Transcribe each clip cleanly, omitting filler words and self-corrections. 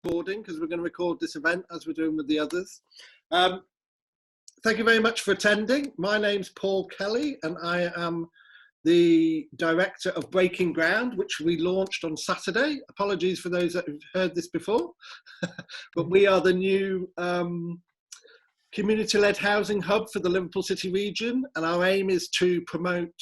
recording because we're going to record this event as we're doing with the others. Thank you very much for attending. My name's Paul Kelly and I am the director of Breaking Ground, which we launched on Saturday. Apologies for those that have heard this before, but we are the new community-led housing hub for the Liverpool City region, and our aim is to promote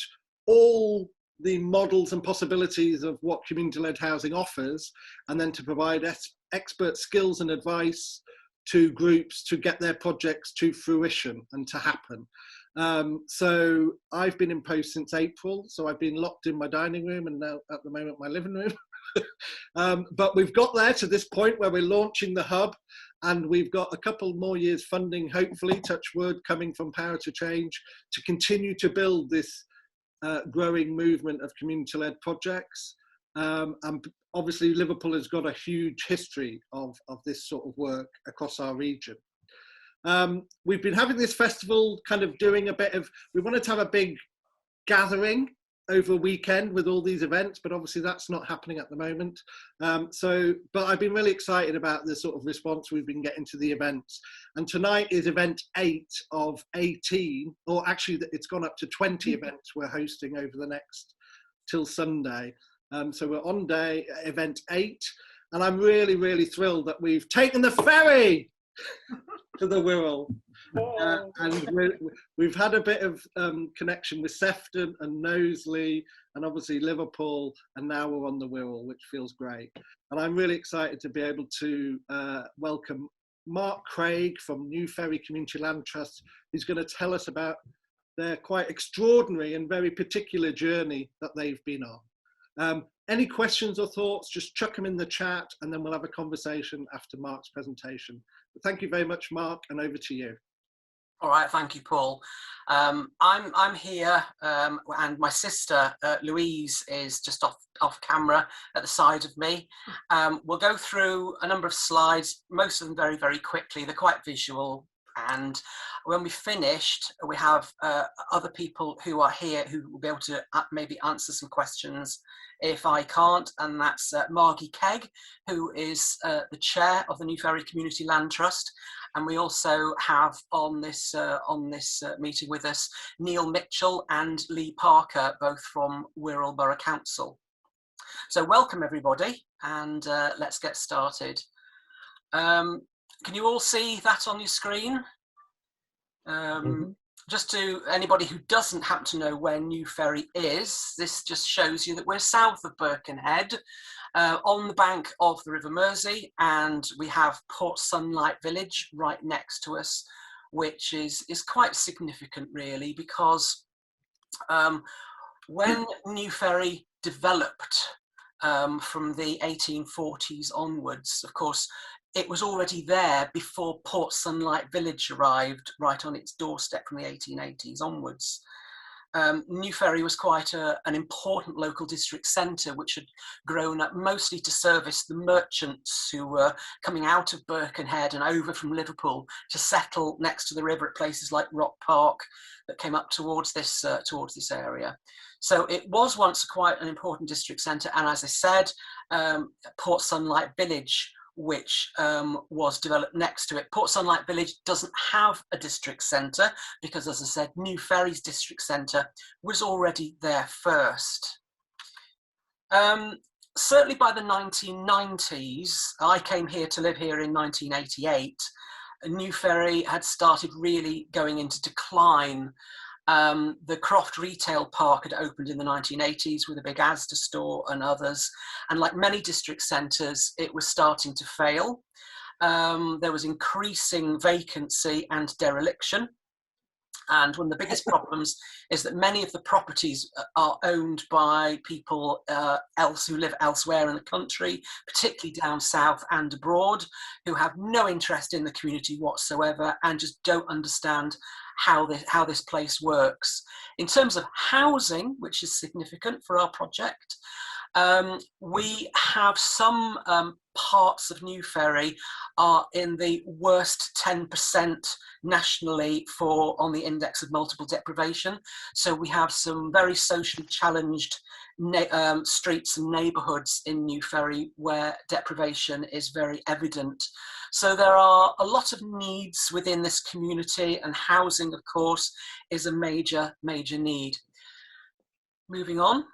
all the models and possibilities of what community-led housing offers, and then to provide expert skills and advice to groups to get their projects to fruition and to happen. So I've been in post since April, so I've been locked in my dining room and now at the moment my living room. But we've got there to this point where we're launching the hub, and we've got a couple more years funding, hopefully, touch wood, coming from Power to Change, to continue to build this growing movement of community-led projects. And obviously Liverpool has got a huge history of this sort of work across our region. We've been having this festival, kind of doing a bit of, we wanted to have a big gathering over a weekend with all these events, but obviously that's not happening at the moment. But I've been really excited about the sort of response we've been getting to the events. And tonight is event 8 of 18, or actually it's gone up to 20 events we're hosting over the next, till Sunday. So we're on event 8, and I'm really, really thrilled that we've taken the ferry to the Wirral. And we've had a bit of connection with Sefton and Knowsley and obviously Liverpool, and now we're on the Wirral, which feels great. And I'm really excited to be able to welcome Mark Craig from New Ferry Community Land Trust, who's going to tell us about their quite extraordinary and very particular journey that they've been on. Any questions or thoughts, just chuck them in the chat and then we'll have a conversation after Mark's presentation. But thank you very much, Mark, and over to you. All right, thank you, Paul. I'm here, and my sister Louise is just off camera at the side of me. We'll go through a number of slides, most of them very, very quickly. They're quite visual, and when we finished, we have other people who are here who will be able to maybe answer some questions if I can't, and that's Margie Kegg, who is the chair of the New Ferry Community Land Trust. And we also have on this meeting with us Neil Mitchell and Lee Parker, both from Wirral Borough Council. So welcome everybody, and let's get started. Can you all see that on your screen? Just to anybody who doesn't happen to know where New Ferry is, this just shows you that we're south of Birkenhead, on the bank of the River Mersey, and we have Port Sunlight Village right next to us, which is quite significant really, because when New Ferry developed from the 1840s onwards, of course, it was already there before Port Sunlight Village arrived right on its doorstep from the 1880s onwards. New Ferry was quite an important local district centre, which had grown up mostly to service the merchants who were coming out of Birkenhead and over from Liverpool to settle next to the river at places like Rock Park that came up towards this area. So it was once quite an important district centre, and as I said, Port Sunlight Village, which was developed next to it. Port Sunlight Village doesn't have a district centre because, as I said, New Ferry's district centre was already there first. Certainly by the 1990s, I came here to live here in 1988, New Ferry had started really going into decline. The Croft Retail Park had opened in the 1980s with a big Asda store and others. And like many district centres, it was starting to fail. There was increasing vacancy and dereliction. And one of the biggest problems is that many of the properties are owned by people who live elsewhere in the country, particularly down south and abroad, who have no interest in the community whatsoever and just don't understand how this place works. In terms of housing, which is significant for our project, We have some parts of New Ferry are in the worst 10% nationally on the index of multiple deprivation. So we have some very socially challenged streets and neighbourhoods in New Ferry where deprivation is very evident. So there are a lot of needs within this community, and housing, of course, is a major need. Moving on.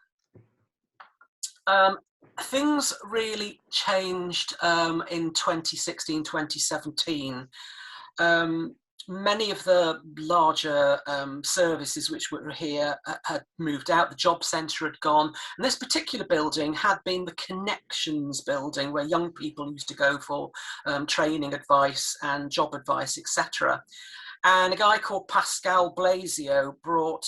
Things really changed in 2016, 2017. Many of the larger services which were here had moved out. The job centre had gone, and this particular building had been the connections building where young people used to go for training advice and job advice, etc. And a guy called Pascal Blasio brought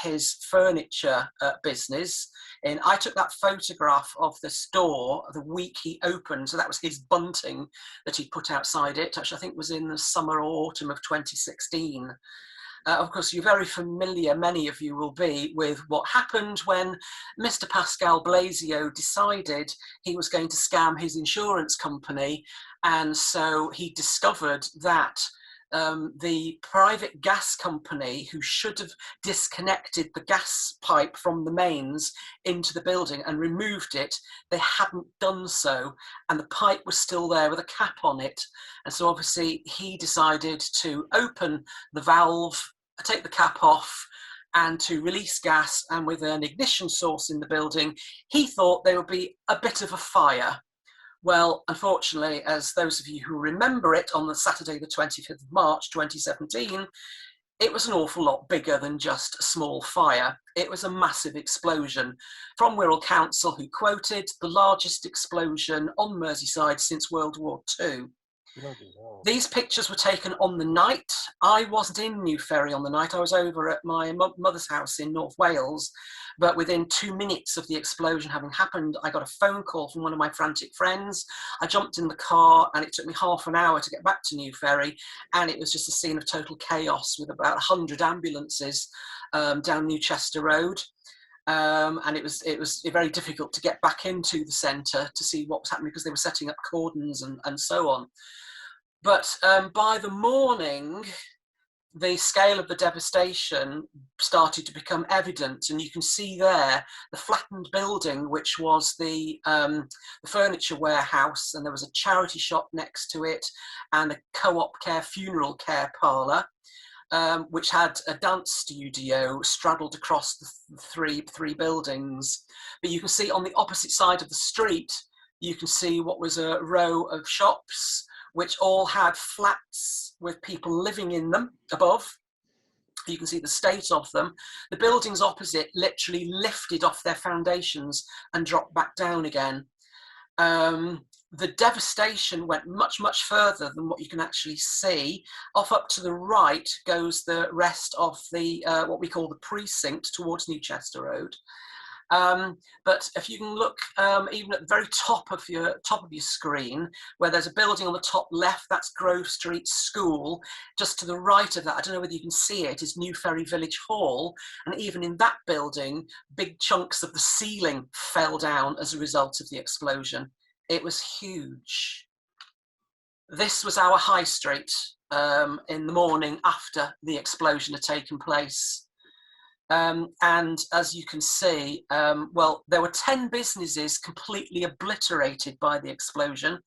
his furniture business in. I took that photograph of the store the week he opened, so that was his bunting that he put outside it, which I think was in the summer or autumn of 2016. Of course, you're very familiar, many of you will be, with what happened when Mr. Pascal Blasio decided he was going to scam his insurance company, and so he discovered that the private gas company who should have disconnected the gas pipe from the mains into the building and removed it, they hadn't done so, and the pipe was still there with a cap on it. And so obviously he decided to open the valve, take the cap off, and to release gas, and with an ignition source in the building, he thought there would be a bit of a fire. Well, unfortunately, as those of you who remember it, on the Saturday, the 25th of March, 2017, it was an awful lot bigger than just a small fire. It was a massive explosion. From Wirral Council, who quoted, the largest explosion on Merseyside since World War II. These pictures were taken on the night. I wasn't in New Ferry on the night. I was over at my mother's house in North Wales. But within 2 minutes of the explosion having happened, I got a phone call from one of my frantic friends. I jumped in the car, and it took me half an hour to get back to New Ferry. And it was just a scene of total chaos with about 100 ambulances down Newchester Road. And it was very difficult to get back into the centre to see what was happening, because they were setting up cordons and so on. But by the morning, the scale of the devastation started to become evident, and you can see there the flattened building, which was the furniture warehouse, and there was a charity shop next to it, and a co-op care funeral care parlour, which had a dance studio straddled across the three buildings. But you can see on the opposite side of the street, you can see what was a row of shops, which all had flats with people living in them above. You can see the state of them. The buildings opposite literally lifted off their foundations and dropped back down again. The devastation went much, much further than what you can actually see. Off up to the right goes the rest of the what we call the precinct towards Newchester Road. But if you can look even at the very top of your screen, where there's a building on the top left, that's Grove Street School. Just to the right of that, I don't know whether you can see it, is New Ferry Village Hall. And even in that building, big chunks of the ceiling fell down as a result of the explosion. It was huge. This was our high street in the morning after the explosion had taken place. And as you can see, well, there were 10 businesses completely obliterated by the explosion,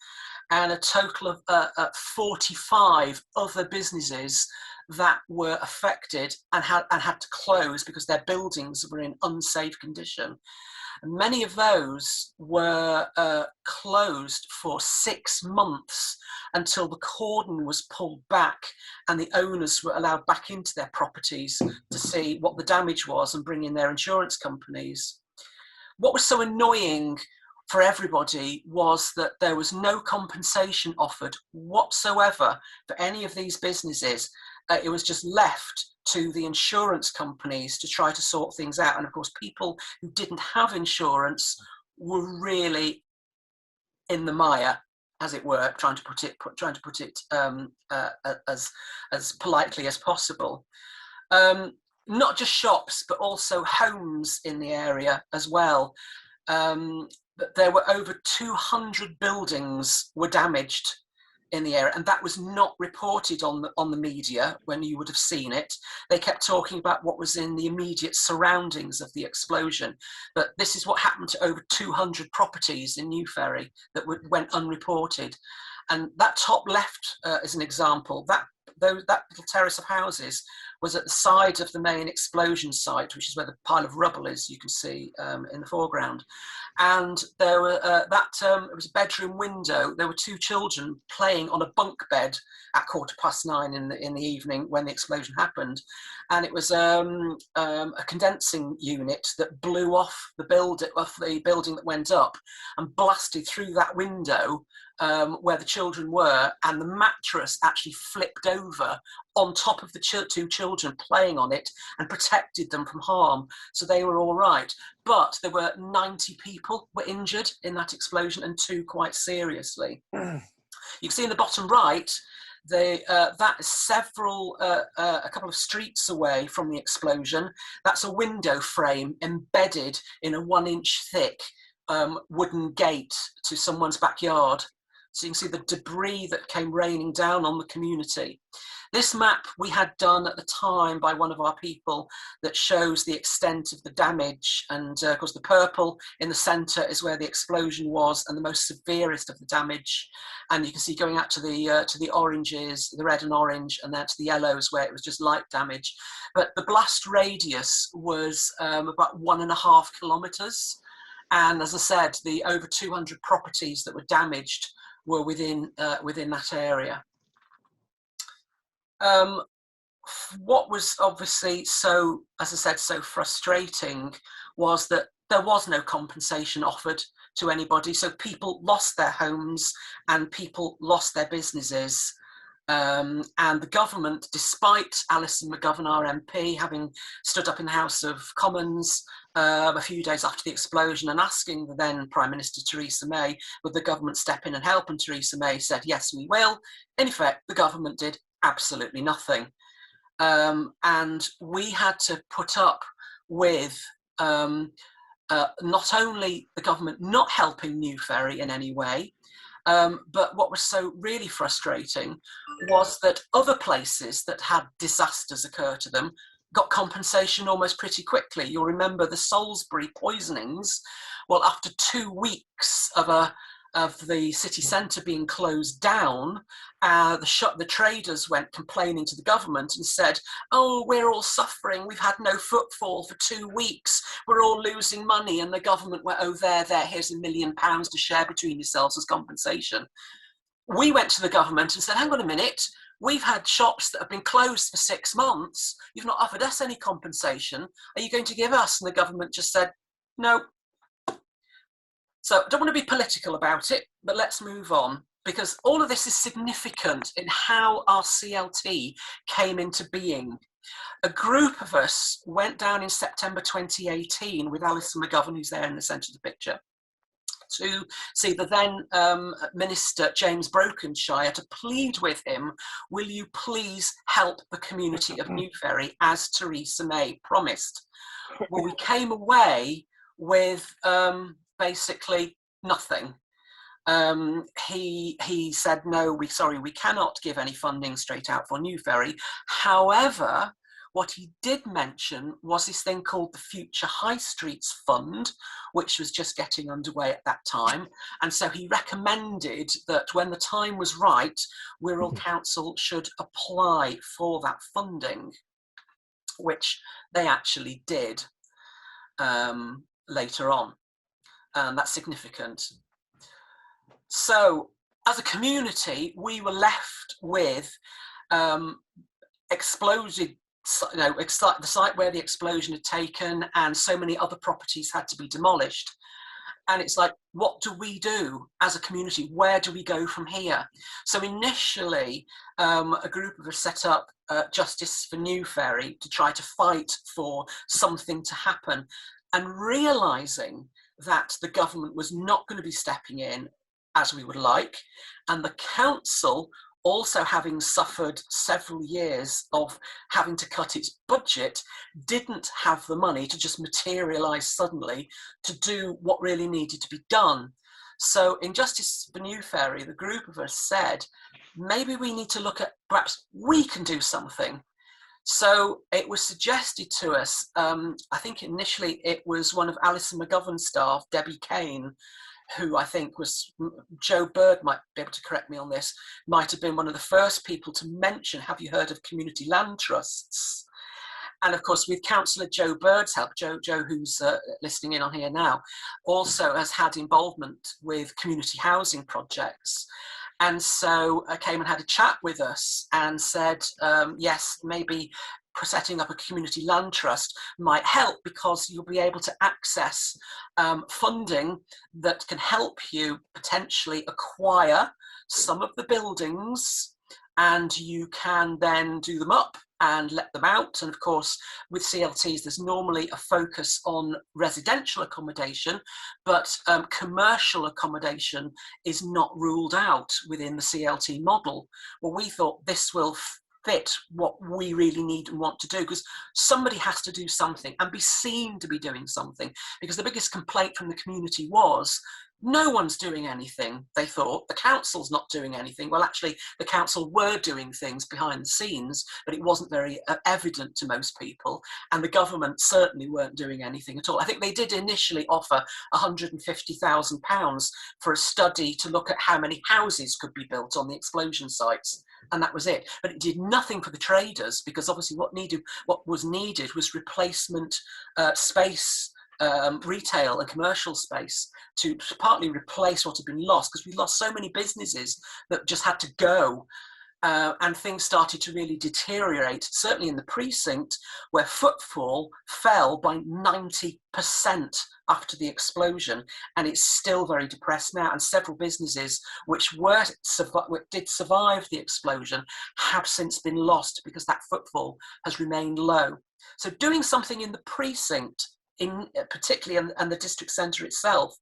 and a total of 45 other businesses that were affected and had to close because their buildings were in unsafe condition. Many of those were closed for 6 months until the cordon was pulled back and the owners were allowed back into their properties to see what the damage was and bring in their insurance companies. What was so annoying for everybody was that there was no compensation offered whatsoever for any of these businesses. It was just left to the insurance companies to try to sort things out. And of course, people who didn't have insurance were really in the mire, as it were, trying to put it as politely as possible. Not just shops, but also homes in the area as well. that there were over 200 buildings were damaged in the area, and that was not reported on the media when you would have seen it. They kept talking about what was in the immediate surroundings of the explosion, but this is what happened to over 200 properties in New Ferry that went unreported. And that top left is an example. That little terrace of houses was at the side of the main explosion site, which is where the pile of rubble is, you can see in the foreground. And there were it was a bedroom window. There were two children playing on a bunk bed at 9:15 in the evening when the explosion happened, and it was a condensing unit that blew off the building that went up and blasted through that window where the children were, and the mattress actually flipped over on top of the two children playing on it and protected them from harm. So they were all right. But there were 90 people were injured in that explosion, and 2 quite seriously. You can see in the bottom right, that is a couple of streets away from the explosion. That's a window frame embedded in a 1-inch thick wooden gate to someone's backyard. So you can see the debris that came raining down on the community. This map we had done at the time by one of our people that shows the extent of the damage, and of course the purple in the centre is where the explosion was and the most severest of the damage, and you can see going out to the oranges, the red and orange, and then to the yellows where it was just light damage. But the blast radius was about 1.5 kilometres, and as I said, the over 200 properties that were damaged were within that area. What was obviously so, as I said, so frustrating was that there was no compensation offered to anybody. So people lost their homes and people lost their businesses. And the government, despite Alison McGovern, our MP, having stood up in the House of Commons a few days after the explosion and asking the then Prime Minister Theresa May, would the government step in and help, and Theresa May said, yes, we will. In effect, the government did absolutely nothing. And we had to put up with not only the government not helping New Ferry in any way, but what was so really frustrating was that other places that had disasters occur to them got compensation almost pretty quickly. You'll remember the Salisbury poisonings. Well, after 2 weeks of the city centre being closed down, the traders went complaining to the government and said, oh, we're all suffering, we've had no footfall for 2 weeks, we're all losing money. And the government went, oh, there, here's £1 million to share between yourselves as compensation. We went to the government and said, hang on a minute, we've had shops that have been closed for 6 months, you've not offered us any compensation, are you going to give us? And the government just said, no. So I don't want to be political about it, but let's move on, because all of this is significant in how our CLT came into being. A group of us went down in September 2018 with Alison McGovern, who's there in the centre of the picture, to see the then Minister James Brokenshire, to plead with him, will you please help the community of New Ferry, as Theresa May promised. Well, we came away with basically nothing. He said, no, we cannot give any funding straight out for New Ferry. However, what he did mention was this thing called the Future High Streets Fund, which was just getting underway at that time. And so he recommended that when the time was right, Wirral Council should apply for that funding, which they actually did later on. And that's significant. So as a community, we were left with exploded, the site where the explosion had taken, and so many other properties had to be demolished. And it's like, what do we do as a community? Where do we go from here? So initially, a group of us set up Justice for New Ferry to try to fight for something to happen, and realising that the government was not going to be stepping in as we would like, and the council also having suffered several years of having to cut its budget, didn't have the money to just materialise suddenly to do what really needed to be done. So in Justice for New Ferry, the group of us said, maybe we need to look at, perhaps we can do something. So it was suggested to us, I think initially it was one of Alison McGovern's staff, Debbie Kane, who I think was, Joe Bird might be able to correct me on this, might have been one of the first people to mention, have you heard of community land trusts? And of course, with Councillor Joe Bird's help, Joe who's listening in on here now, also has had involvement with community housing projects. And so came and had a chat with us and said, yes, maybe setting up a community land trust might help, because you'll be able to access funding that can help you potentially acquire some of the buildings, and you can then do them up and let them out. And of course, with CLTs, there's normally a focus on residential accommodation, but commercial accommodation is not ruled out within the CLT model. Well, we thought this will fit what we really need and want to do, because somebody has to do something and be seen to be doing something, because the biggest complaint from the community was, no one's doing anything. They thought the council's not doing anything. Well, actually, the council were doing things behind the scenes, but it wasn't very evident to most people. And the government certainly weren't doing anything at all. I think they did initially offer £150,000 for a study to look at how many houses could be built on the explosion sites. And that was it. But it did nothing for the traders, because obviously what was needed was replacement space, retail and commercial space, to partly replace what had been lost, because we lost so many businesses that just had to go. And things started to really deteriorate, certainly in the precinct, where footfall fell by 90% after the explosion, and it's still very depressed now. And several businesses which did survive the explosion have since been lost, because that footfall has remained low. So doing something in the precinct, particularly and the district centre itself,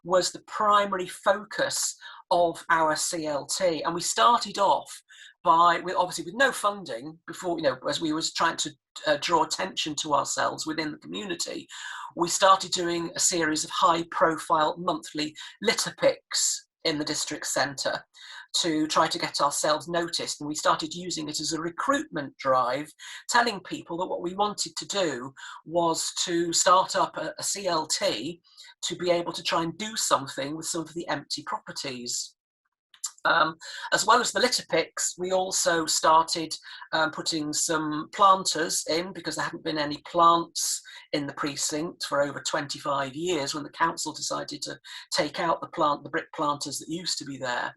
was the primary focus of our CLT. And we started off obviously with no funding before, as we was trying to draw attention to ourselves within the community. We started doing a series of high profile monthly litter picks in the district centre to try to get ourselves noticed. And we started using it as a recruitment drive, telling people that what we wanted to do was to start up a CLT to be able to try and do something with some of the empty properties. As well as the litter picks, we also started putting some planters in, because there hadn't been any plants in the precinct for over 25 years, when the council decided to take out the brick planters that used to be there.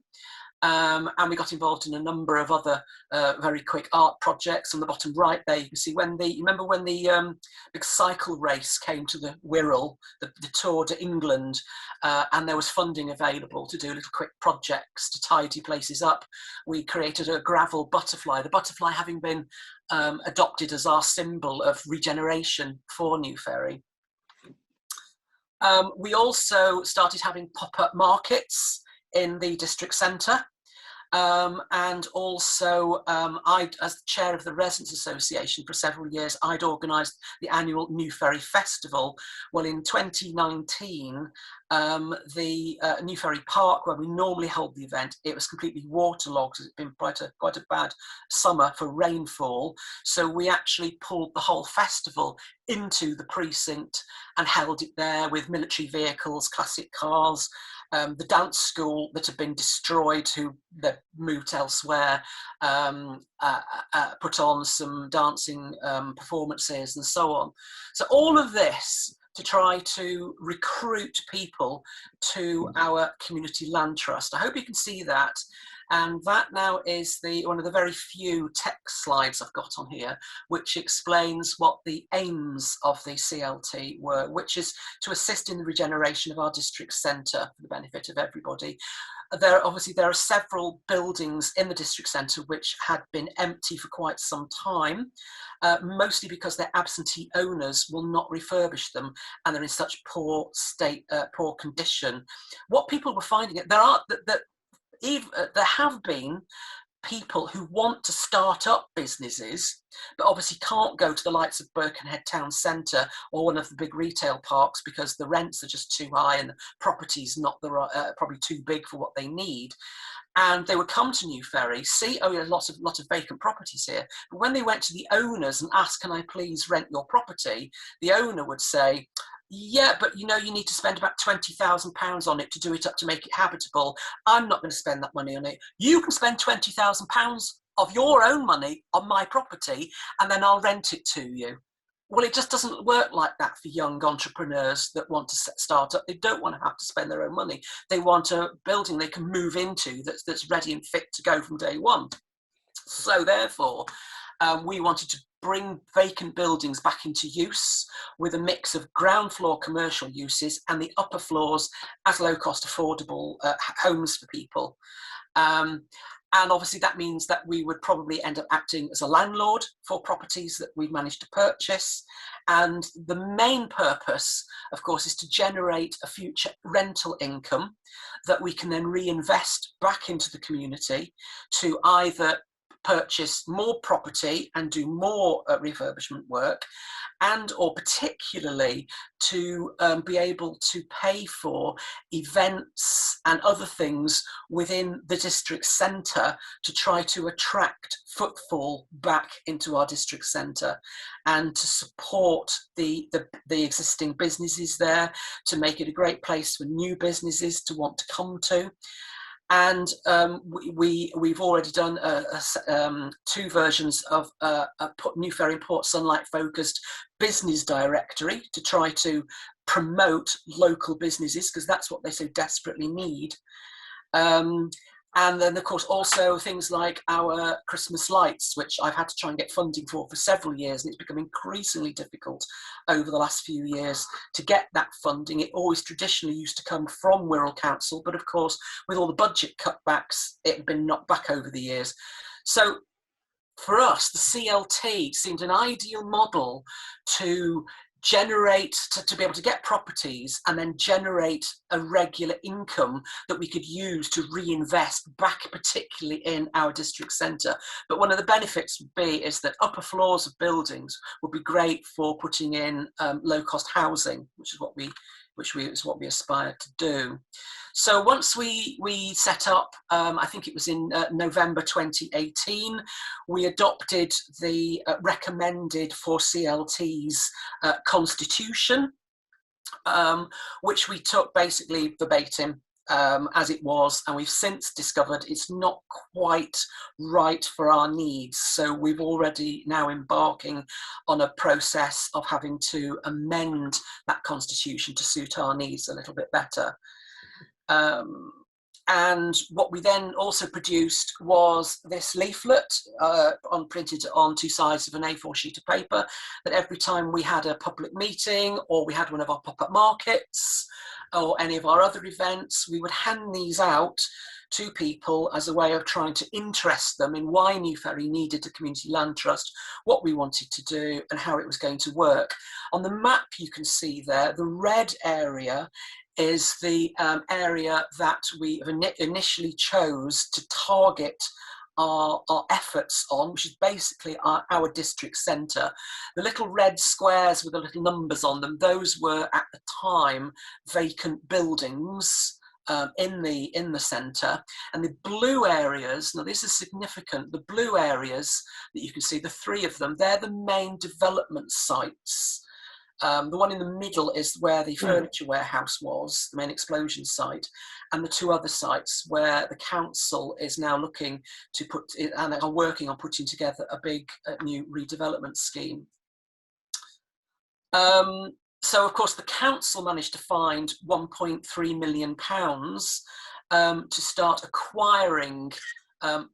And we got involved in a number of other very quick art projects. On the bottom right there, you can see remember when the big cycle race came to the Wirral, the Tour de England, and there was funding available to do little quick projects to tidy places up. We created a gravel butterfly, the butterfly having been adopted as our symbol of regeneration for New Ferry. We also started having pop-up markets in the district centre. And also, as the chair of the Residents Association for several years, I'd organised the annual New Ferry Festival. Well, in 2019, the New Ferry Park, where we normally hold the event, it was completely waterlogged. It's been quite a bad summer for rainfall. So we actually pulled the whole festival into the precinct and held it there with military vehicles, classic cars, the dance school that had been destroyed, who they moved elsewhere, put on some dancing performances and so on. So all of this to try to recruit people to our community land trust. I hope you can see that. And that now is one of the very few text slides I've got on here, which explains what the aims of the CLT were, which is to assist in the regeneration of our district centre for the benefit of everybody. There are several buildings in the district centre which had been empty for quite some time, mostly because their absentee owners will not refurbish them, and they're in such poor state, poor condition. What people were finding, there have been people who want to start up businesses, but obviously can't go to the likes of Birkenhead Town Centre or one of the big retail parks because the rents are just too high and the property's not probably too big for what they need. And they would come to New Ferry, see, oh, there's lots of vacant properties here. But when they went to the owners and asked, can I please rent your property? The owner would say, yeah, but you know, you need to spend about £20,000 on it to do it up to make it habitable. I'm not going to spend that money on it. You can spend £20,000 of your own money on my property and then I'll rent it to you. Well, it just doesn't work like that for young entrepreneurs that want to start up. They don't want to have to spend their own money. They want a building they can move into that's ready and fit to go from day one. So therefore, we wanted to bring vacant buildings back into use with a mix of ground floor commercial uses and the upper floors as low-cost affordable homes for people. And obviously that means that we would probably end up acting as a landlord for properties that we've managed to purchase. And the main purpose, of course, is to generate a future rental income that we can then reinvest back into the community to either purchase more property and do more refurbishment work, and or particularly to be able to pay for events and other things within the district centre to try to attract footfall back into our district centre and to support the existing businesses there, to make it a great place for new businesses to want to come to. And we've already done two versions of a New Ferry and Port Sunlight focused business directory to try to promote local businesses, because that's what they so desperately need. And then, of course, also things like our Christmas lights, which I've had to try and get funding for several years, and it's become increasingly difficult over the last few years to get that funding. It always traditionally used to come from Wirral Council, but of course, with all the budget cutbacks, it had been knocked back over the years. So for us, the CLT seemed an ideal model to generate, to be able to get properties and then generate a regular income that we could use to reinvest back, particularly in our district centre. But one of the benefits would be is that upper floors of buildings would be great for putting in low-cost housing, which is what we aspire to do. So once we set up, I think it was in November 2018, we adopted the recommended for CLTs constitution, which we took basically verbatim as it was, and we've since discovered it's not quite right for our needs. So we've already now embarking on a process of having to amend that constitution to suit our needs a little bit better. And what we then also produced was this leaflet printed on two sides of an A4 sheet of paper, that every time we had a public meeting or we had one of our pop-up markets or any of our other events, we would hand these out to people as a way of trying to interest them in why New Ferry needed a community land trust, what we wanted to do and how it was going to work. On the map you can see there, the red area is the area that we initially chose to target our efforts on, which is basically our district centre. The little red squares with the little numbers on them, those were at the time vacant buildings in the centre. And the blue areas, now this is significant, the blue areas that you can see, the three of them, they're the main development sites. The one in the middle is where the furniture warehouse was, the main explosion site, and the two other sites where the council is now looking to put, and are working on putting together a big new redevelopment scheme. So of course the council managed to find £1.3 million to start acquiring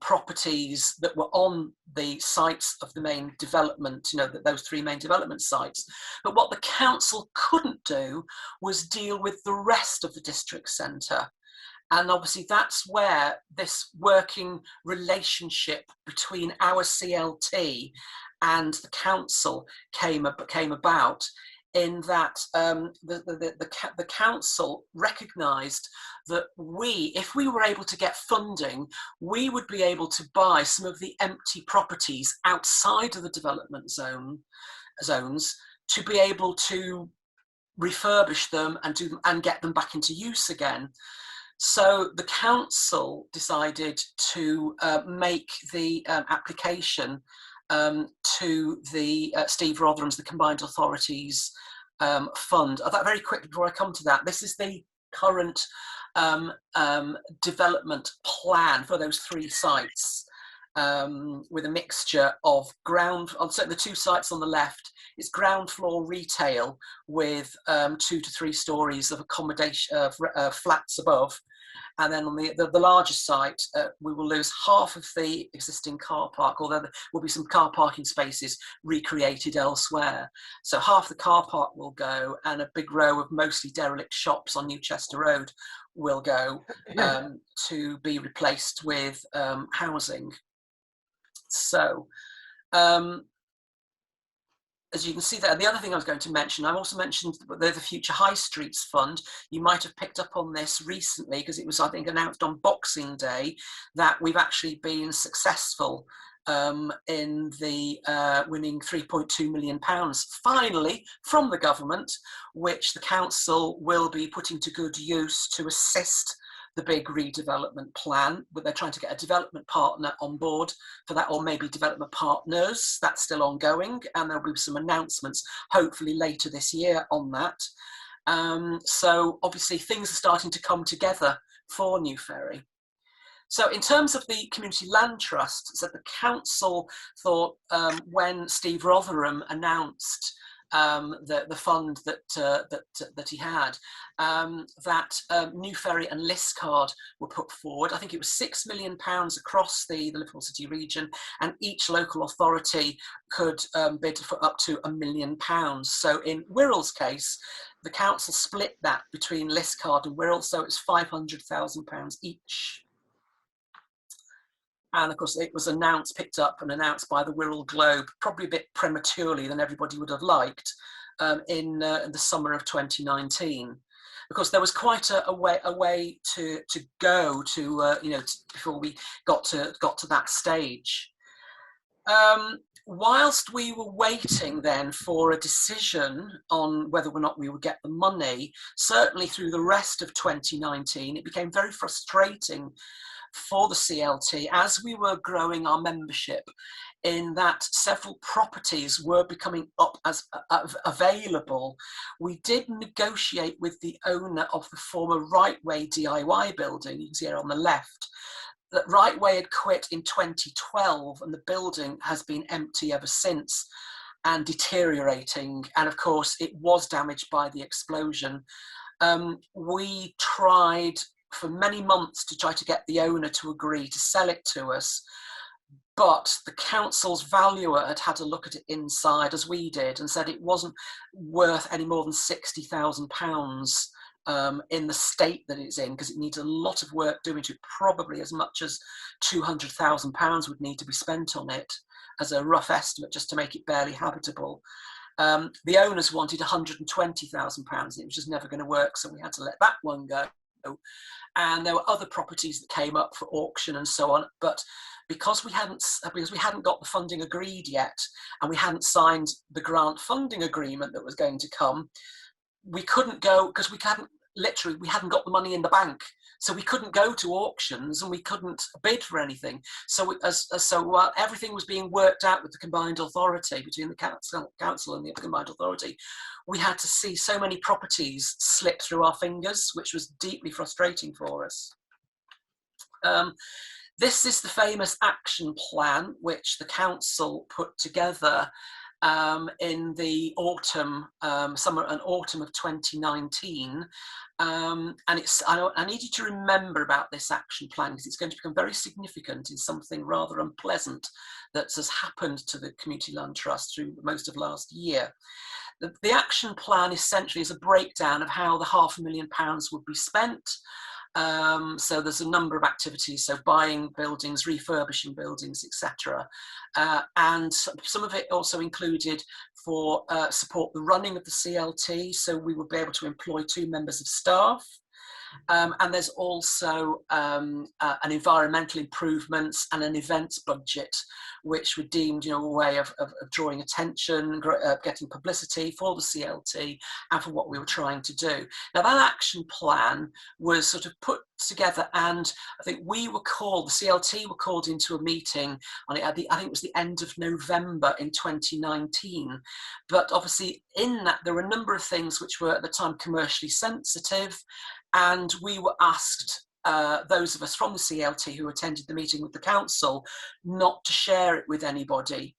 properties that were on the sites of the main development, those three main development sites. But what the council couldn't do was deal with the rest of the district centre. And obviously that's where this working relationship between our CLT and the council came about, in that the council recognised that if we were able to get funding, we would be able to buy some of the empty properties outside of the development zones to be able to refurbish them and get them back into use again. So the council decided to make the application to the Steve Rotherham's, the Combined Authorities Fund. That very quickly before I come to that, this is the current development plan for those 3 sites, with a mixture of the 2 sites on the left, it's ground floor retail with 2 to 3 stories of accommodation, flats above. And then on the larger site, we will lose half of the existing car park, although there will be some car parking spaces recreated elsewhere. So half the car park will go, and a big row of mostly derelict shops on Newchester Road will go to be replaced with housing. So, as you can see there, the other thing I was going to mention, I've also mentioned the Future High Streets Fund. You might have picked up on this recently because it was, I think, announced on Boxing Day that we've actually been successful in the winning £3.2 million finally from the government, which the council will be putting to good use to assist the big redevelopment plan. But they're trying to get a development partner on board for that, or maybe development partners. That's still ongoing, and there'll be some announcements hopefully later this year on that. So obviously things are starting to come together for New Ferry. So in terms of the Community Land Trust, so the council thought when Steve Rotherham announced the fund that he had, that New Ferry and Liscard were put forward. I think it was £6 million across the Liverpool City region, and each local authority could bid for up to £1 million. So in Wirral's case, the council split that between Liscard and Wirral, so it's £500,000 each. And of course, it was picked up and announced by the Wirral Globe, probably a bit prematurely than everybody would have liked, in the summer of 2019, because there was quite a way to go before we got to that stage. Whilst we were waiting then for a decision on whether or not we would get the money, certainly through the rest of 2019, it became very frustrating for the CLT as we were growing our membership, in that several properties were becoming available. We did negotiate with the owner of the former Right Way DIY building, you can see here on the left, that Right Way had quit in 2012 and the building has been empty ever since and deteriorating, and of course it was damaged by the explosion. We tried for many months to try to get the owner to agree to sell it to us, but the council's valuer had a look at it inside, as we did, and said it wasn't worth any more than £60,000 in the state that it's in, because it needs a lot of work doing to it. Probably as much as £200,000 would need to be spent on it as a rough estimate, just to make it barely habitable. The owners wanted £120,000, and it was just never going to work, so we had to let that one go. And there were other properties that came up for auction and so on, but because we hadn't got the funding agreed yet, and we hadn't signed the grant funding agreement that was going to come, we couldn't go, because we hadn't got the money in the bank, so we couldn't go to auctions and we couldn't bid for anything. So while everything was being worked out with the combined authority, between the council and the combined authority, we had to see so many properties slip through our fingers, which was deeply frustrating for us. This is the famous action plan which the council put together in the summer and autumn of 2019. And I need you to remember about this action plan, because it's going to become very significant in something rather unpleasant that has happened to the Community Land Trust through most of last year. The action plan essentially is a breakdown of how the £500,000 would be spent. So there's a number of activities, so buying buildings, refurbishing buildings, etc. And some of it also included for support the running of the CLT, so we would be able to employ 2 members of staff. And there's also an environmental improvements and an events budget, which were deemed, a way of drawing attention, getting publicity for the CLT and for what we were trying to do. Now, that action plan was sort of put together, and I think the CLT were called into a meeting on it I think it was the end of November in 2019. But obviously in that there were a number of things which were at the time commercially sensitive, and we were asked, those of us from the CLT who attended the meeting with the council, not to share it with anybody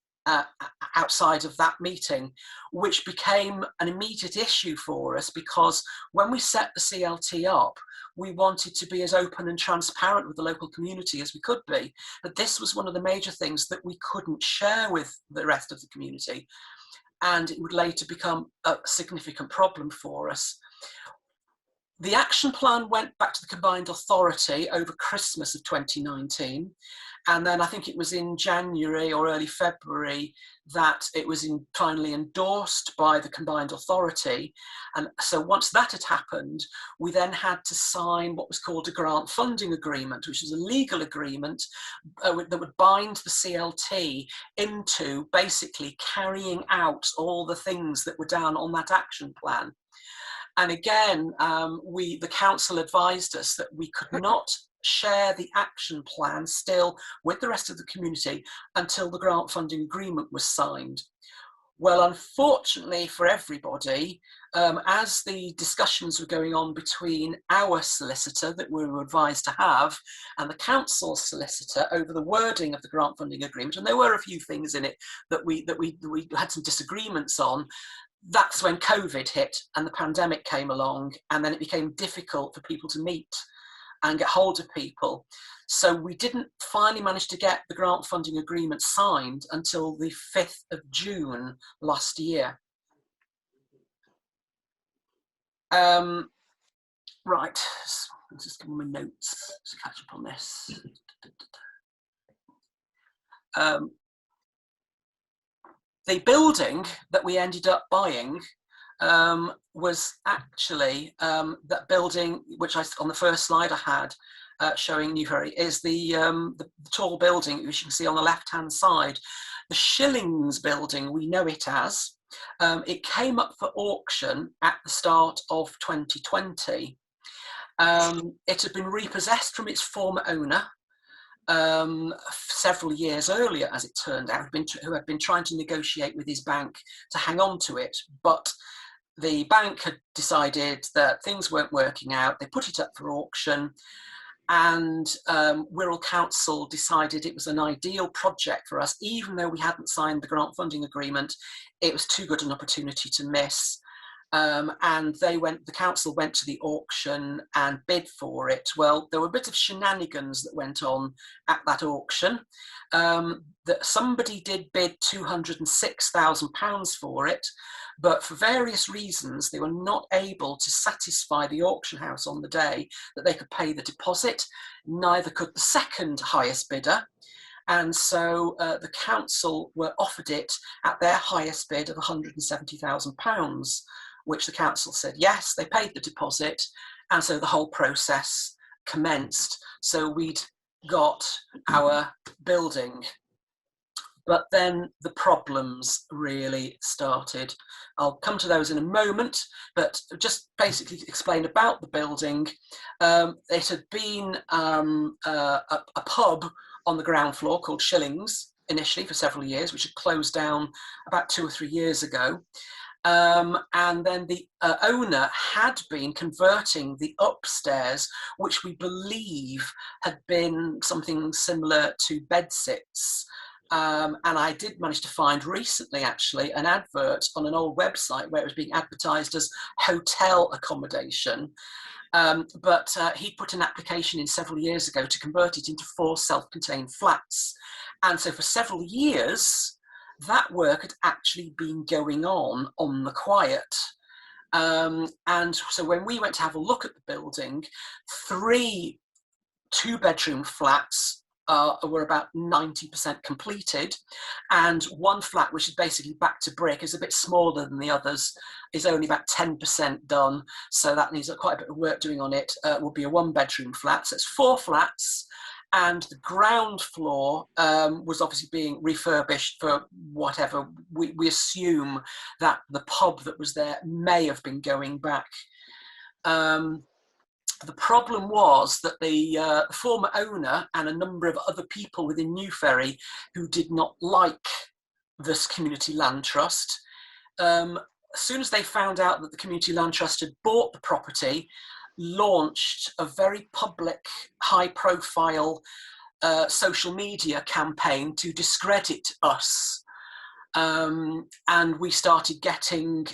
outside of that meeting, which became an immediate issue for us, because when we set the CLT up, we wanted to be as open and transparent with the local community as we could be. But this was one of the major things that we couldn't share with the rest of the community, and it would later become a significant problem for us. The action plan went back to the Combined Authority over Christmas of 2019. And then I think it was in January or early February that it was finally endorsed by the Combined Authority. And so once that had happened, we then had to sign what was called a grant funding agreement, which was a legal agreement that would bind the CLT into basically carrying out all the things that were down on that action plan. And again, the council advised us that we could not share the action plan still with the rest of the community until the grant funding agreement was signed. Well, unfortunately for everybody, as the discussions were going on between our solicitor that we were advised to have and the council solicitor over the wording of the grant funding agreement, and there were a few things in it that we had some disagreements on, that's when COVID hit and the pandemic came along, and then it became difficult for people to meet and get hold of people. So we didn't finally manage to get the grant funding agreement signed until the 5th of June last year. Right, let's just give me my notes to catch up on this. The building that we ended up buying was actually that building, which on the first slide I had showing New Ferry, is the tall building which you can see on the left-hand side. The Shillings Building, we know it as. It came up for auction at the start of 2020. It had been repossessed from its former owner several years earlier, as it turned out, who had been trying to negotiate with his bank to hang on to it. But the bank had decided that things weren't working out. They put it up for auction, and Wirral Council decided it was an ideal project for us. Even though we hadn't signed the grant funding agreement, it was too good an opportunity to miss. And the council went to the auction and bid for it. Well, there were a bit of shenanigans that went on at that auction. That somebody did bid £206,000 for it, but for various reasons, they were not able to satisfy the auction house on the day that they could pay the deposit. Neither could the second highest bidder. And so the council were offered it at their highest bid of £170,000. Which the council said yes, they paid the deposit, and so the whole process commenced. So we'd got our building. But then the problems really started. I'll come to those in a moment, but just basically explain about the building. It had been a pub on the ground floor called Shillings initially for several years, which had closed down about 2 or 3 years ago. And then the owner had been converting the upstairs, which we believe had been something similar to bedsits. And I did manage to find recently, actually, an advert on an old website where it was being advertised as hotel accommodation. But he put an application in several years ago to convert it into 4 self-contained flats. And so for several years, that work had actually been going on the quiet. And so when we went to have a look at the building, 3 2-bedroom flats were about 90% completed, and 1 flat, which is basically back to brick, is a bit smaller than the others, is only about 10% done, so that needs quite a bit of work doing on it. Will be a 1-bedroom flat, so it's 4 flats, and the ground floor was obviously being refurbished for whatever. We assume that the pub that was there may have been going back. The problem was that the former owner and a number of other people within New Ferry who did not like this Community Land Trust, as soon as they found out that the Community Land Trust had bought the property, launched a very public, high-profile social media campaign to discredit us. And we started getting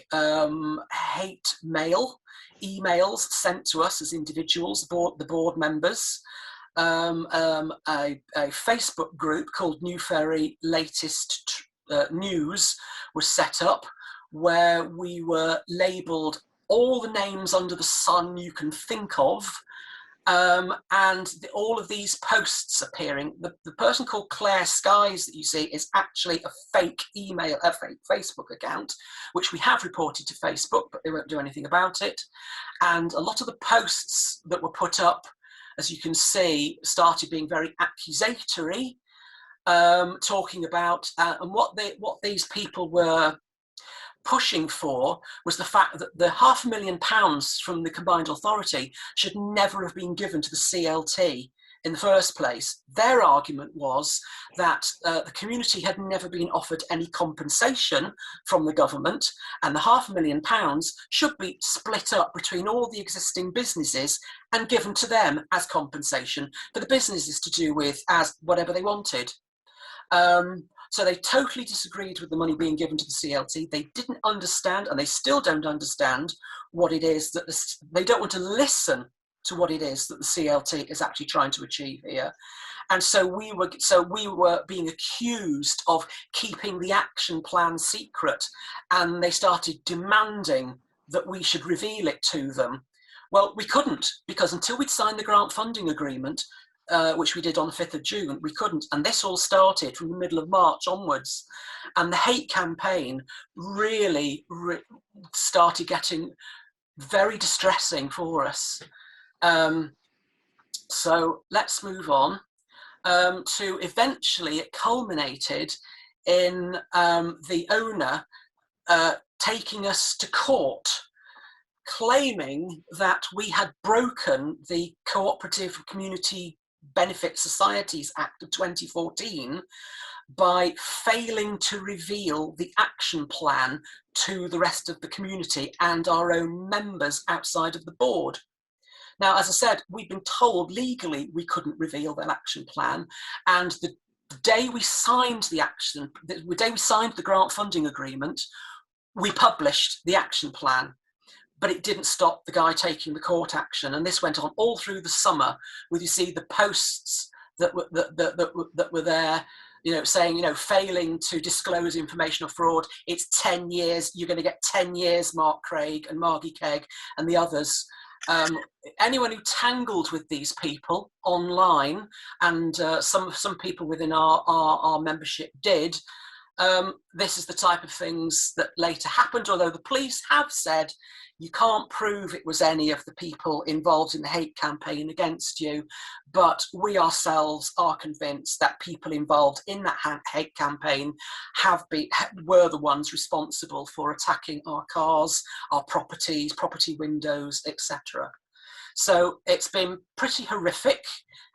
hate mail, emails sent to us as individuals, the board members. A Facebook group called New Ferry Latest News was set up, where we were labelled all the names under the sun you can think of, and all of these posts appearing. The person called Claire Skies that you see is actually a fake fake Facebook account, which we have reported to Facebook, but they won't do anything about it. And a lot of the posts that were put up, as you can see, started being very accusatory, talking about, and what these people were pushing for was the fact that the £500,000 from the combined authority should never have been given to the CLT in the first place. Their argument was that the community had never been offered any compensation from the government, and the £500,000 should be split up between all the existing businesses and given to them as compensation for the businesses to do with as whatever they wanted. So they totally disagreed with the money being given to the CLT. They didn't understand, and they still don't understand, what it is that they don't want to listen to what it is that the CLT is actually trying to achieve here. And so we were being accused of keeping the action plan secret, and they started demanding that we should reveal it to them. Well, we couldn't, because until we'd signed the grant funding agreement, which we did on the 5th of June, we couldn't. And this all started from the middle of March onwards. And the hate campaign really started getting very distressing for us. So let's move on to eventually it culminated in the owner taking us to court, claiming that we had broken the Cooperative Community Benefit Societies Act of 2014 by failing to reveal the action plan to the rest of the community and our own members outside of the board. Now, as I said, we've been told legally we couldn't reveal that action plan, and the day we signed the day we signed the grant funding agreement, we published the action plan. But it didn't stop the guy taking the court action, and this went on all through the summer. With, you see, the posts that were there, you know, saying, you know, failing to disclose information or fraud, it's 10 years. You're going to get 10 years, Mark Craig and Margie Kegg and the others. Anyone who tangled with these people online, and some people within our membership did. This is the type of things that later happened, although the police have said you can't prove it was any of the people involved in the hate campaign against you, but we ourselves are convinced that people involved in that hate campaign were the ones responsible for attacking our cars, our properties, property windows, etc. So it's been pretty horrific,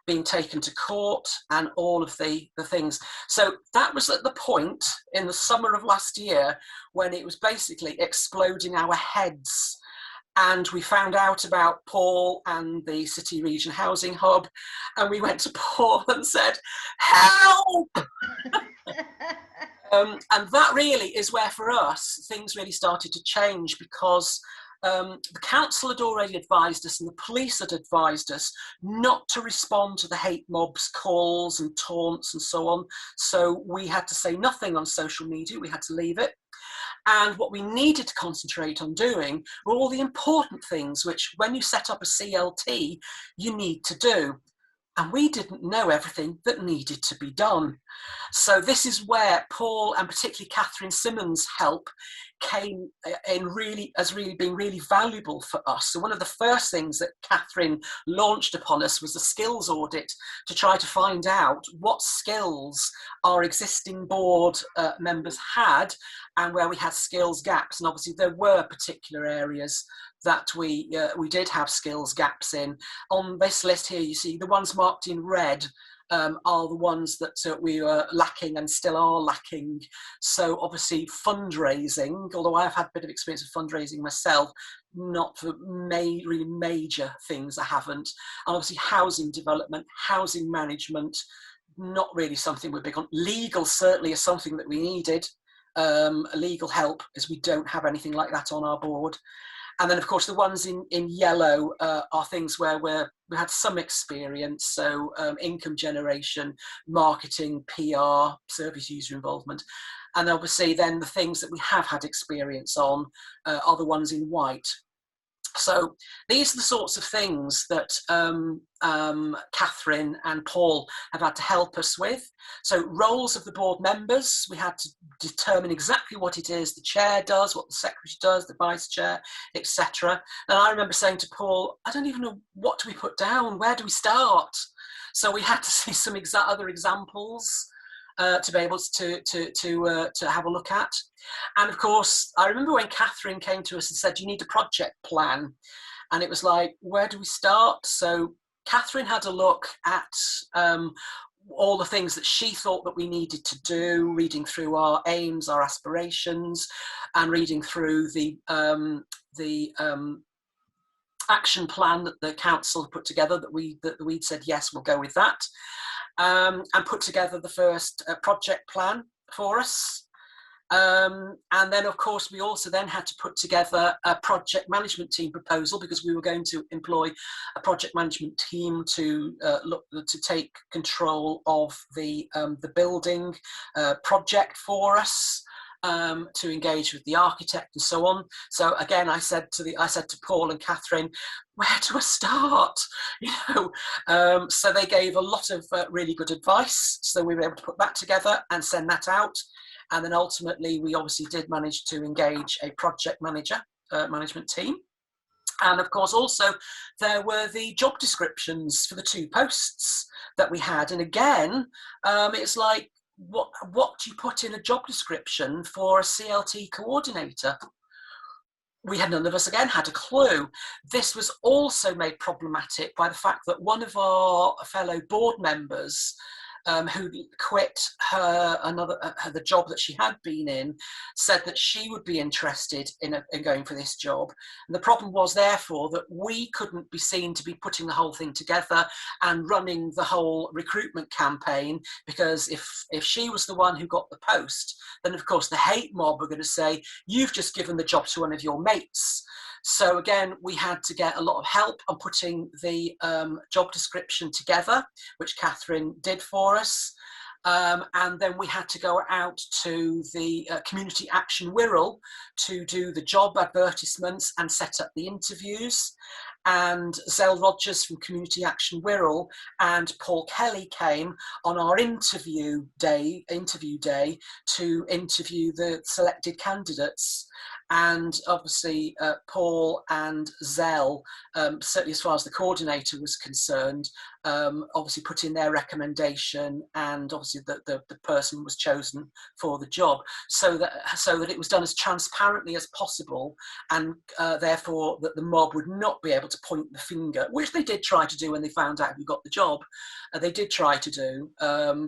being taken to court and all of the things. So that was at the point in the summer of last year when it was basically exploding our heads. And we found out about Paul and the City Region Housing Hub, and we went to Paul and said, help! And that really is where, for us, things really started to change, because the council had already advised us and the police had advised us not to respond to the hate mob's calls and taunts and so on. So we had to say nothing on social media. We had to leave it. And what we needed to concentrate on doing were all the important things, which when you set up a CLT, you need to do. And we didn't know everything that needed to be done. So this is where Paul, and particularly Catherine Simmons' help came in as really being really valuable for us. So one of the first things that Catherine launched upon us was a skills audit to try to find out what skills our existing board members had and where we had skills gaps. And obviously there were particular areas that we did have skills gaps in. On this list here, you see the ones marked in red are the ones that we were lacking and still are lacking. So obviously fundraising, although I've had a bit of experience with fundraising myself, not for really major things I haven't. And obviously housing development, housing management, not really something we're big on. Legal certainly is something that we needed, legal help, as we don't have anything like that on our board. And then, of course, the ones in yellow are things where we had some experience, so income generation, marketing, PR, service user involvement. And obviously then the things that we have had experience on are the ones in white. So these are the sorts of things that Catherine and Paul have had to help us with. So roles of the board members, we had to determine exactly what it is the chair does, what the secretary does, the vice chair, etc. And I remember saying to Paul, I don't even know what do we put down, where do we start? So we had to see some other examples to be able to have a look at. And of course, I remember when Catherine came to us and said, you need a project plan. And it was like, where do we start? So Catherine had a look at all the things that she thought that we needed to do, reading through our aims, our aspirations, and reading through the action plan that the council put together that we'd said, yes, we'll go with that. And put together the first project plan for us. And then, of course, we also then had to put together a project management team proposal, because we were going to employ a project management team to take control of the building project for us. To engage with the architect and so on. So again, I said to Paul and Catherine, where do I start? So they gave a lot of really good advice. So we were able to put that together and send that out. And then ultimately, we obviously did manage to engage a project management team. And of course, also there were the job descriptions for the 2 posts that we had. And again, it's like, what do you put in a job description for a CLT coordinator? None of us again had a clue. This was also made problematic by the fact that one of our fellow board members who quit the job that she had been in, said that she would be interested in going for this job. And the problem was, therefore, that we couldn't be seen to be putting the whole thing together and running the whole recruitment campaign, because if she was the one who got the post, then of course the hate mob were going to say, you've just given the job to one of your mates. So again, we had to get a lot of help on putting the job description together, which Catherine did for us. And then we had to go out to the Community Action Wirral to do the job advertisements and set up the interviews. And Zell Rogers from Community Action Wirral and Paul Kelly came on our interview day to interview the selected candidates. And obviously Paul and Zell, certainly as far as the coordinator was concerned, obviously put in their recommendation, and obviously the person was chosen for the job, so that it was done as transparently as possible, and therefore that the mob would not be able to point the finger, which they did try to do when they found out who got the job. They did try to do,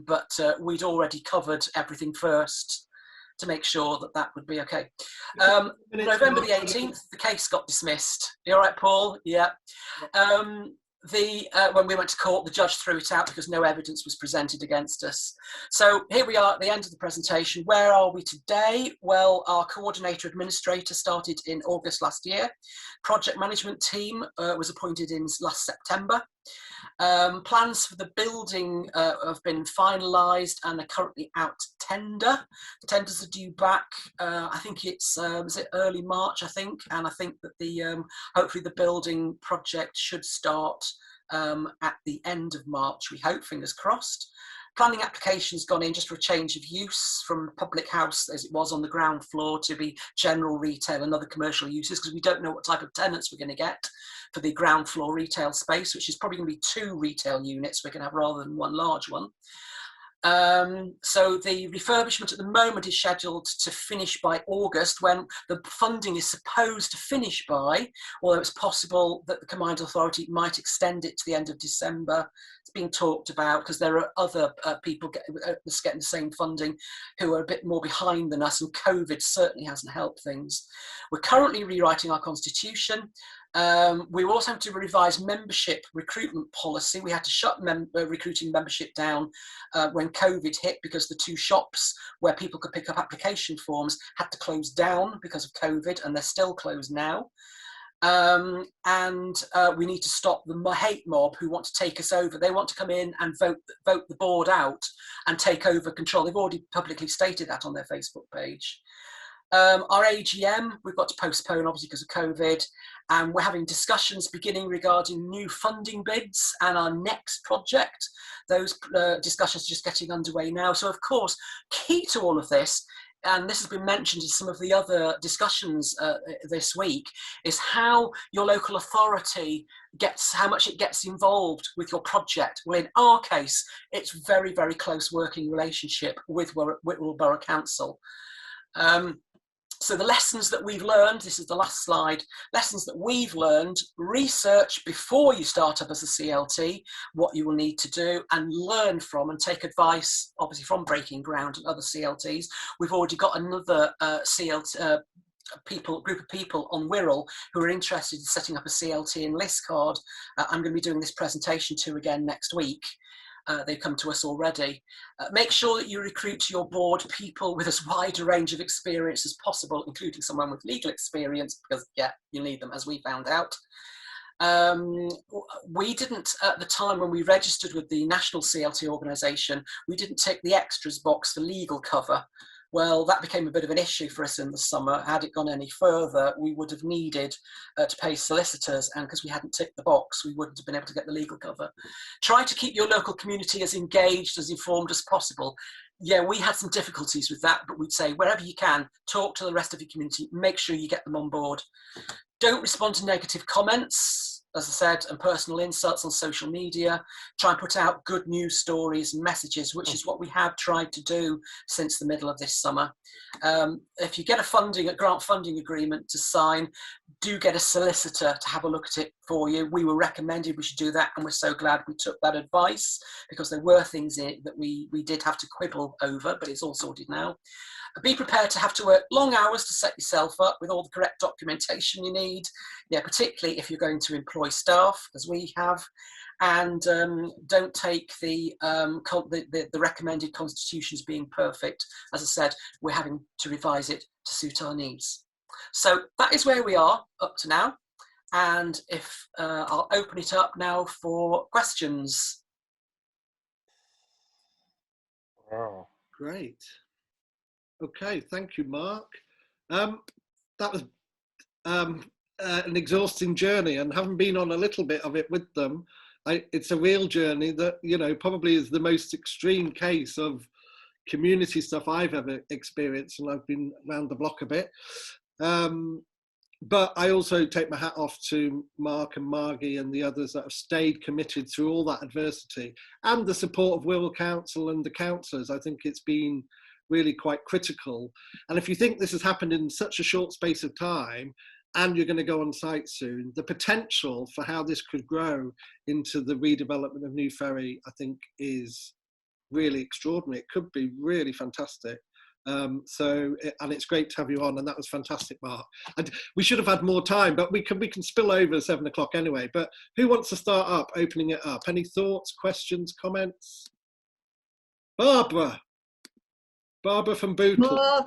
but we'd already covered everything first to make sure that would be okay. November the 18th, the case got dismissed. You all right, Paul? Yeah. When we went to court, the judge threw it out because no evidence was presented against us. So here we are at the end of the presentation. Where are we today? Well, our coordinator administrator started in August last year. Project management team was appointed in last September. Plans for the building have been finalised and are currently out to tender. The tenders are due back, I think it's, was it early March, I think, and I think that the hopefully the building project should start at the end of March, we hope, fingers crossed. Planning application's gone in just for a change of use from public house as it was on the ground floor to be general retail and other commercial uses, because we don't know what type of tenants we're going to get for the ground floor retail space, which is probably going to be 2 retail units we're going to have rather than 1 large one. So the refurbishment at the moment is scheduled to finish by August, when the funding is supposed to finish by, although it's possible that the Combined Authority might extend it to the end of December. It's being talked about because there are other people getting the same funding who are a bit more behind than us, and COVID certainly hasn't helped things. We're currently rewriting our constitution. We also have to revise membership recruitment policy. We had to shut recruiting membership down when COVID hit, because the 2 shops where people could pick up application forms had to close down because of COVID, and they're still closed now. We need to stop the hate mob who want to take us over. They want to come in and vote the board out and take over control. They've already publicly stated that on their Facebook page. Our AGM, we've got to postpone obviously because of COVID, and we're having discussions beginning regarding new funding bids and our next project. Those discussions are just getting underway now. So of course, key to all of this, and this has been mentioned in some of the other discussions this week, is how your local authority how much it gets involved with your project. Well, in our case, it's very, very close working relationship with Wirral Borough Council. So the lessons that we've learned, this is the last slide, lessons that we've learned: research before you start up as a CLT what you will need to do, and learn from and take advice, obviously, from Breaking Ground and other CLTs. We've already got another group of people on Wirral who are interested in setting up a CLT in Liscard. I'm going to be doing this presentation to again next week. They've come to us already. Make sure that you recruit to your board people with as wide a range of experience as possible, including someone with legal experience, because yeah, you need them, as we found out. We didn't, at the time when we registered with the National CLT organisation, we didn't tick the extras box for legal cover. Well, that became a bit of an issue for us in the summer. Had it gone any further, we would have needed to pay solicitors, and because we hadn't ticked the box, we wouldn't have been able to get the legal cover. Try to keep your local community as engaged, as informed as possible. Yeah, we had some difficulties with that, but we'd say wherever you can, talk to the rest of your community, make sure you get them on board. Don't respond to negative comments, as I said, and personal insults on social media. Try and put out good news stories and messages, which is what we have tried to do since the middle of this summer. If you get a grant funding agreement to sign, do get a solicitor to have a look at it for you. We were recommended we should do that, and we're so glad we took that advice, because there were things in it that we did have to quibble over, but it's all sorted now. Be prepared to have to work long hours to set yourself up with all the correct documentation you need, yeah, particularly if you're going to employ staff, as we have. And don't take the recommended constitution as being perfect. As I said, we're having to revise it to suit our needs. So that is where we are up to now. And if I'll open it up now for questions. Wow. Great. Okay, thank you, Mark. That was an exhausting journey, and having been on a little bit of it with them, it's a real journey that, you know, probably is the most extreme case of community stuff I've ever experienced, and I've been around the block a bit. But I also take my hat off to Mark and Margie and the others that have stayed committed through all that adversity, and the support of Wirral Council and the councillors. I think it's been really quite critical. And if you think this has happened in such a short space of time, and you're going to go on site soon, the potential for how this could grow into the redevelopment of New Ferry, I think, is really extraordinary. It could be really fantastic. And it's great to have you on, and that was fantastic, Mark. And we should have had more time, but we can spill over 7 o'clock anyway. But who wants to start up, opening it up? Any thoughts, questions, comments? Barbara from Bootle. Mark,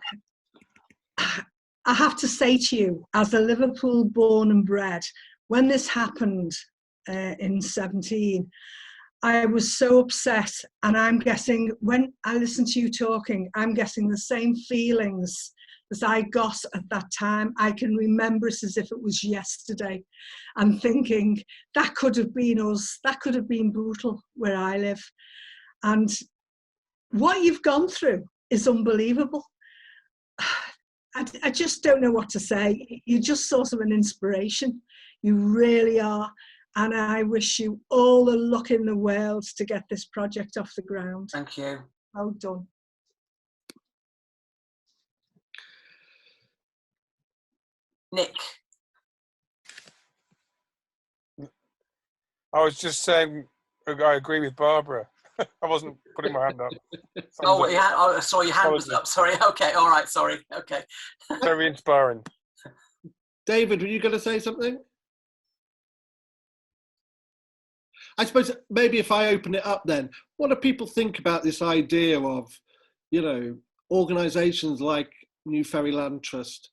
I have to say to you, as a Liverpool born and bred, when this happened, in 17. I was so upset, and I'm guessing when I listen to you talking, I'm guessing the same feelings that I got at that time. I can remember it as if it was yesterday, and thinking that could have been us, that could have been brutal where I live. And what you've gone through is unbelievable. I just don't know what to say. You're just sort of an inspiration. You really are. And I wish you all the luck in the world to get this project off the ground. Thank you. Well done. Nick. I was just saying, I agree with Barbara. I wasn't putting my hand up. Oh, I saw your hand was up. Sorry. Okay. All right. Sorry. Okay. Very inspiring. David, were you going to say something? I suppose maybe if I open it up then, what do people think about this idea of, you know, organisations like New Ferry Land Trust,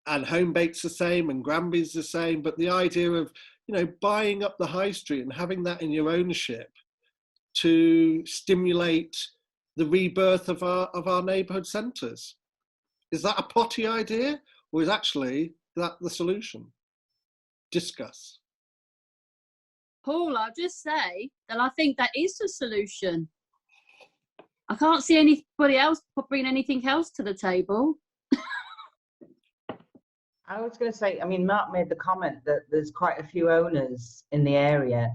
and Homebake's the same and Granby's the same, but the idea of, you know, buying up the high street and having that in your ownership to stimulate the rebirth of our neighbourhood centres? Is that a potty idea, or is actually that the solution? Discuss. Paul, I'll just say that I think that is the solution. I can't see anybody else bringing anything else to the table. I was going to say, I mean, Mark made the comment that there's quite a few owners in the area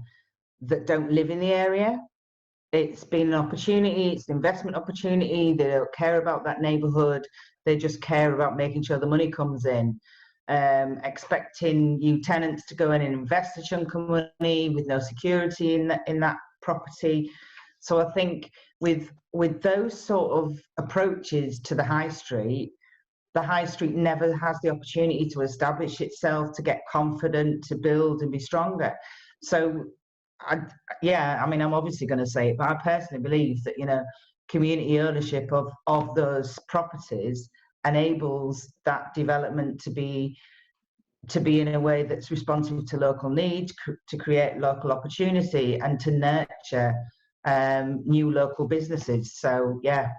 that don't live in the area. It's been an opportunity, it's an investment opportunity. They don't care about that neighbourhood. They just care about making sure the money comes in. Expecting new tenants to go in and invest a chunk of money with no security in that property. So I think with those sort of approaches to the high street never has the opportunity to establish itself, to get confident, to build and be stronger. So I mean, I'm obviously going to say it, but I personally believe that, you know, community ownership of those properties enables that development to be in a way that's responsive to local needs, to create local opportunity, and to nurture new local businesses. So yeah.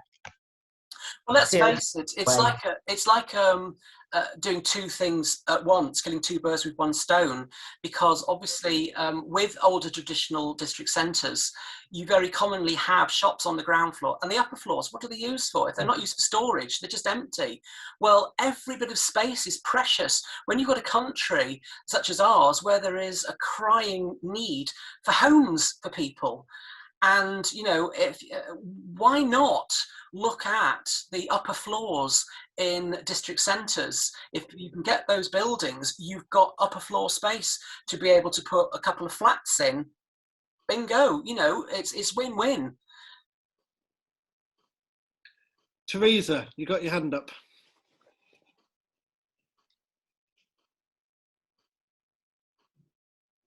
Well, let's face it. It's like doing two things at once, killing two birds with one stone. Because obviously, with older traditional district centres, you very commonly have shops on the ground floor, and the upper floors. What are they used for? If they're not used for storage, they're just empty. Well, every bit of space is precious when you've got a country such as ours, where there is a crying need for homes for people. And, you know, why not look at the upper floors in district centres? If you can get those buildings, you've got upper floor space to be able to put a couple of flats in. Bingo, you know, it's win-win. Teresa, you got your hand up.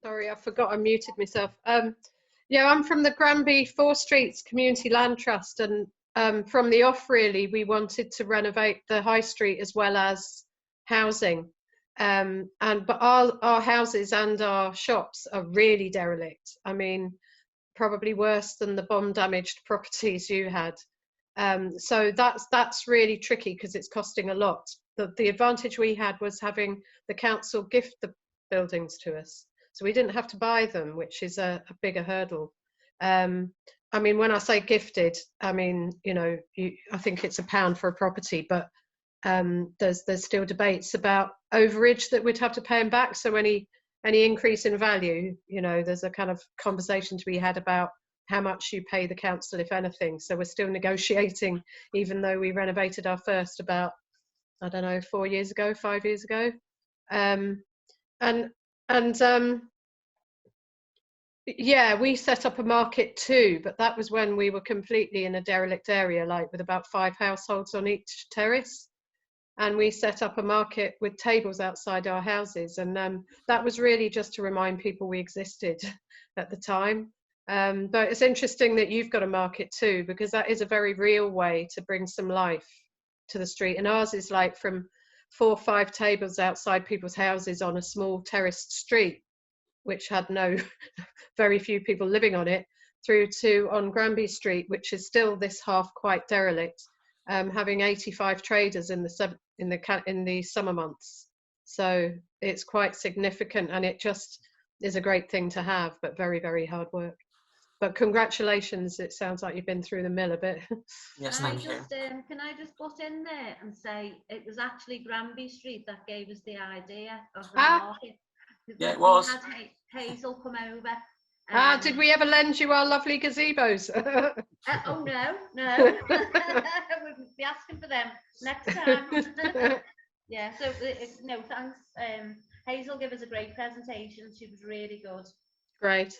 Sorry, I forgot I muted myself. Yeah, I'm from the Granby Four Streets Community Land Trust, and from the off, really, we wanted to renovate the high street as well as housing. But our houses and our shops are really derelict. I mean, probably worse than the bomb damaged properties you had. So that's really tricky because it's costing a lot. The advantage we had was having the council gift the buildings to us. So we didn't have to buy them, which is a bigger hurdle. I mean, when I say gifted, I mean, you know, I think it's £1 for a property, but there's still debates about overage that we'd have to pay them back. So any increase in value, you know, there's a kind of conversation to be had about how much you pay the council, if anything. So we're still negotiating, even though we renovated our first about, I don't know, 5 years ago. Yeah, we set up a market too, but that was when we were completely in a derelict area, like with about 5 households on each terrace. And we set up a market with tables outside our houses. And that was really just to remind people we existed at the time. But it's interesting that you've got a market too, because that is a very real way to bring some life to the street. And ours is like from 4 or 5 tables outside people's houses on a small terraced street. which had very few people living on it, through to on Granby Street, which is still this half quite derelict, having 85 traders in the summer months. So it's quite significant, and it just is a great thing to have, but very, very hard work. But congratulations, it sounds like you've been through the mill a bit. Yes, thank you. Can I just butt in there and say it was actually Granby Street that gave us the idea of the market. Yeah, it was. We had Hazel come over. Did we ever lend you our lovely gazebos? Oh no, we'll be asking for them next time. Yeah, so no thanks. Hazel gave us a great presentation. She was really good. Great.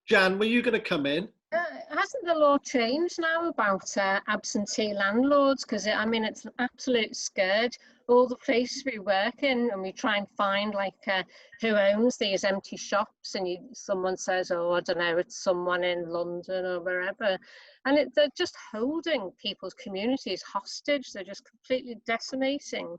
Jan, were you going to come in? Hasn't the law changed now about absentee landlords? Because I mean, it's an absolute scourge. All the places we work in, and we try and find like who owns these empty shops, and someone says, "Oh, I don't know, it's someone in London or wherever," and they're just holding people's communities hostage. They're just completely decimating,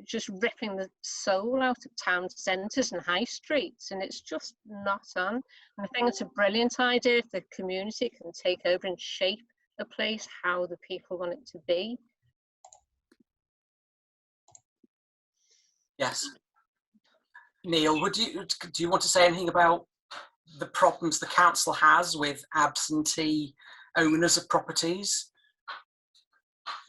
just ripping the soul out of town centres and high streets, and it's just not on. And I think it's a brilliant idea if the community can take over and shape a place how the people want it to be. Yes. Neil, do you want to say anything about the problems the council has with absentee owners of properties?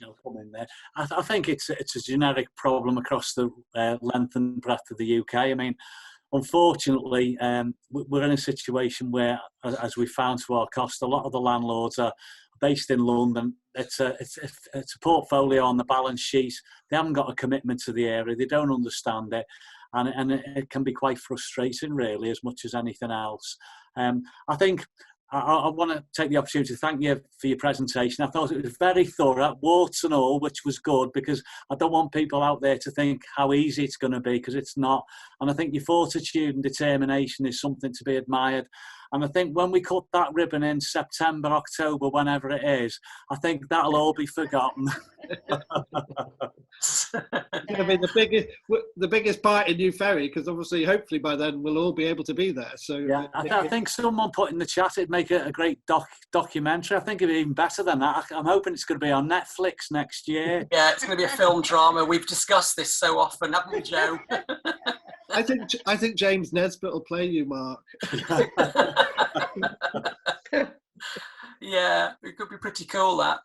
I'll come in there. I think it's a generic problem across the length and breadth of the UK. I mean, unfortunately, we're in a situation where, as we found to our cost, a lot of the landlords are based in London. It's a portfolio on the balance sheet. They haven't got a commitment to the area. They don't understand it. And it can be quite frustrating, really, as much as anything else. I think I want to take the opportunity to thank you for your presentation. I thought it was very thorough, warts and all, which was good, because I don't want people out there to think how easy it's going to be, because it's not. And I think your fortitude and determination is something to be admired. And I think when we cut that ribbon in September, October, whenever it is, I think that'll all be forgotten. It's going to be the biggest part in New Ferry, because obviously, hopefully by then we'll all be able to be there. So yeah, I think someone put in the chat it'd make a great documentary. I think it'd be even better than that. I'm hoping it's going to be on Netflix next year. Yeah, it's going to be a film drama. We've discussed this so often, haven't we, Joe? I think James Nesbitt will play you, Mark. Yeah, it could be pretty cool, that.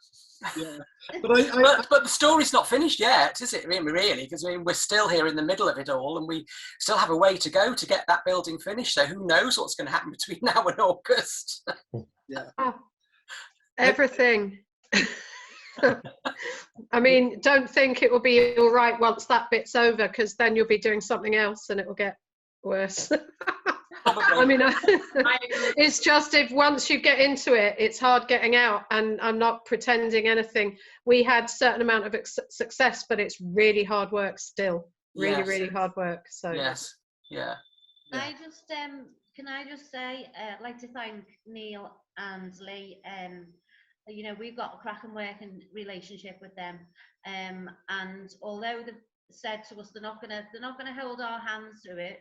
Yeah. But the story's not finished yet, is it? I mean, really, because we're still here in the middle of it all, and we still have a way to go to get that building finished. So who knows what's going to happen between now and August? Yeah. Everything. I mean, don't think it will be all right once that bit's over, because then you'll be doing something else and it will get worse. I mean, it's just if once you get into it, it's hard getting out, and I'm not pretending anything. We had a certain amount of success, but it's really hard work still. Really hard work. So yes, yeah. Can I just say, I'd like to thank Neil and Lee. You know, we've got a cracking working relationship with them, and although they've said to us they're not gonna hold our hands through it,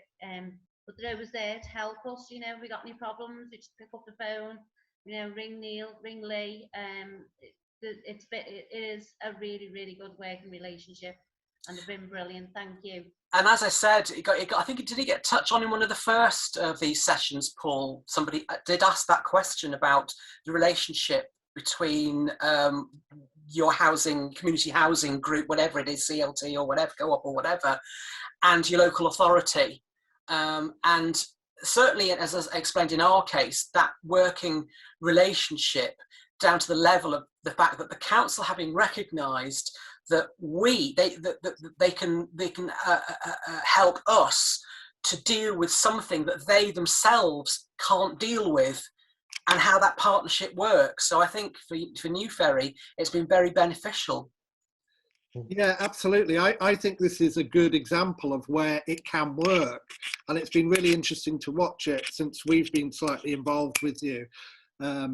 but they're always there to help us. You know, if we got any problems, we just pick up the phone, you know, ring Neil, ring Lee. It is a really good working relationship, and they've been brilliant. Thank you. And as I said, I think did he get touched on in one of the first of these sessions, Paul? Somebody did ask that question about the relationship between your community housing group, whatever it is, CLT or whatever, co-op or whatever, and your local authority. And certainly, as I explained in our case, that working relationship down to the level of the fact that the council, having recognised that they can help us to deal with something that they themselves can't deal with, and how that partnership works. So I think for New Ferry, it's been very beneficial. Yeah, absolutely. I think this is a good example of where it can work, and it's been really interesting to watch it since we've been slightly involved with you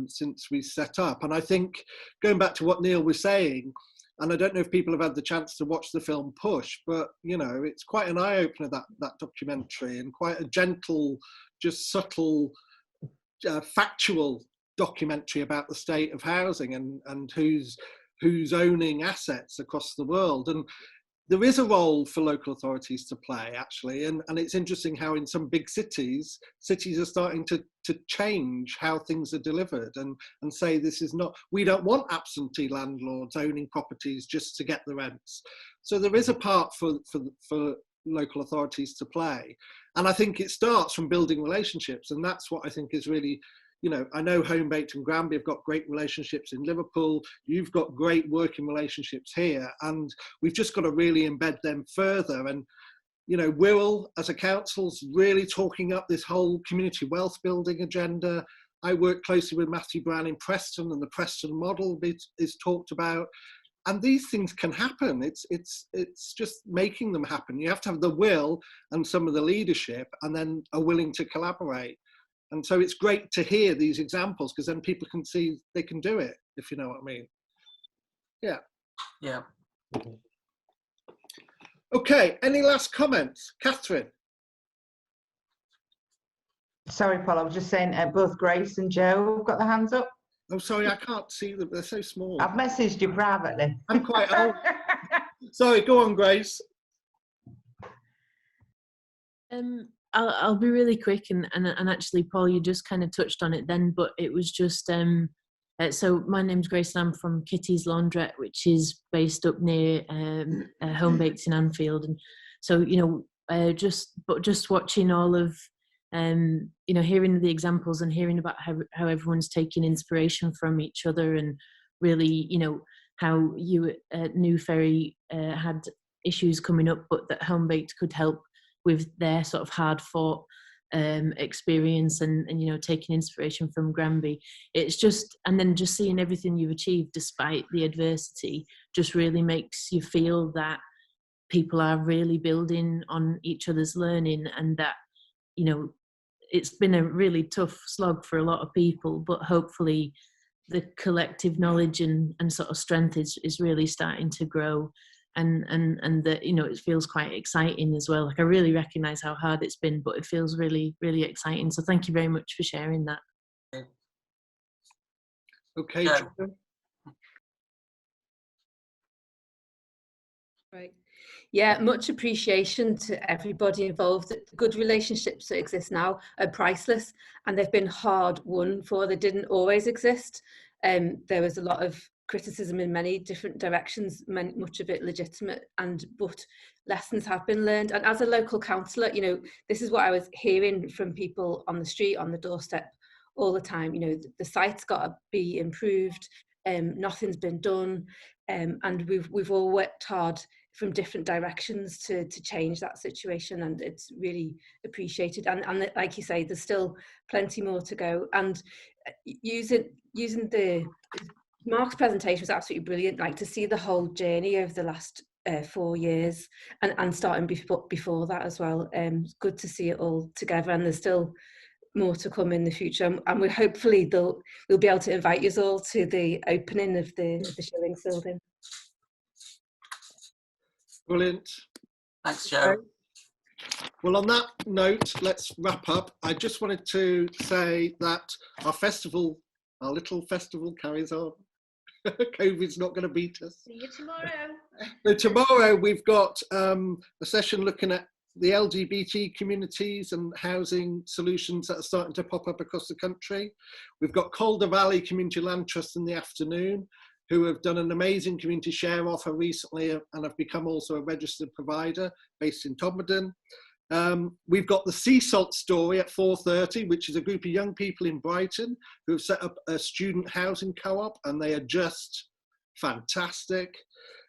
since we set up. And I think, going back to what Neil was saying, and I don't know if people have had the chance to watch the film Push, but you know, it's quite an eye-opener, that documentary, and quite a gentle, just subtle, factual documentary about the state of housing and who's owning assets across the world. And there is a role for local authorities to play, actually, and it's interesting how in some big cities are starting to change how things are delivered and say this is not, we don't want absentee landlords owning properties just to get the rents. So there is a part for local authorities to play. And I think it starts from building relationships, and that's what I think is really, you know, I know Homebaked and Granby have got great relationships in Liverpool. You've got great working relationships here, and we've just got to really embed them further. And, you know, Wirral as a council's really talking up this whole community wealth building agenda. I work closely with Matthew Brown in Preston, and the Preston model is talked about. And these things can happen. It's just making them happen. You have to have the will and some of the leadership, and then are willing to collaborate. And so it's great to hear these examples, because then people can see they can do it, if you know what I mean. Yeah. Yeah. Okay, any last comments? Catherine? Sorry, Paul, I was just saying both Grace and Joe have got their hands up. Oh, sorry, I can't see them. They're so small. I've messaged you privately. I'm quite old. Sorry, go on, Grace. I'll be really quick, and actually, Paul, you just kind of touched on it then, but it was just, so my name's Grace and I'm from Kitty's Laundrette, which is based up near Homebaked in Anfield. And so, you know, just watching all of, you know, hearing the examples and hearing about how everyone's taking inspiration from each other, and really, you know, how you at New Ferry had issues coming up, but that Homebaked could help with their sort of hard fought experience, and you know, taking inspiration from Granby. It's just, and then just seeing everything you've achieved despite the adversity just really makes you feel that people are really building on each other's learning, and that, you know, it's been a really tough slog for a lot of people, but hopefully the collective knowledge and sort of strength is really starting to grow. And that, you know, it feels quite exciting as well. Like, I really recognise how hard it's been, but it feels really, really exciting. So thank you very much for sharing that. Okay, Yeah. Jordan. Right. Yeah, much appreciation to everybody involved. The good relationships that exist now are priceless, and they've been hard won for. They didn't always exist. There was a lot of criticism in many different directions, much of it legitimate, but lessons have been learned. And as a local councillor, you know, this is what I was hearing from people on the street, on the doorstep all the time. You know, the site's got to be improved, nothing's been done, and we've all worked hard from different directions to change that situation, and it's really appreciated. And like you say, there's still plenty more to go. And using the Mark's presentation was absolutely brilliant, like to see the whole journey over the last 4 years, and starting before that as well. It's good to see it all together, and there's still more to come in the future, and we'll hopefully we'll be able to invite you all to the opening of the Shillings Building. Brilliant. Thanks, Joe. Well, on that note, let's wrap up. I just wanted to say that our little festival carries on. COVID's not going to beat us. See you tomorrow. So tomorrow we've got a session looking at the LGBT communities and housing solutions that are starting to pop up across the country. We've got Calder Valley Community Land Trust in the afternoon, who have done an amazing community share offer recently and have become also a registered provider based in Todmorden. We've got the Sea Salt story at 4:30, which is a group of young people in Brighton who have set up a student housing co-op, and they are just fantastic.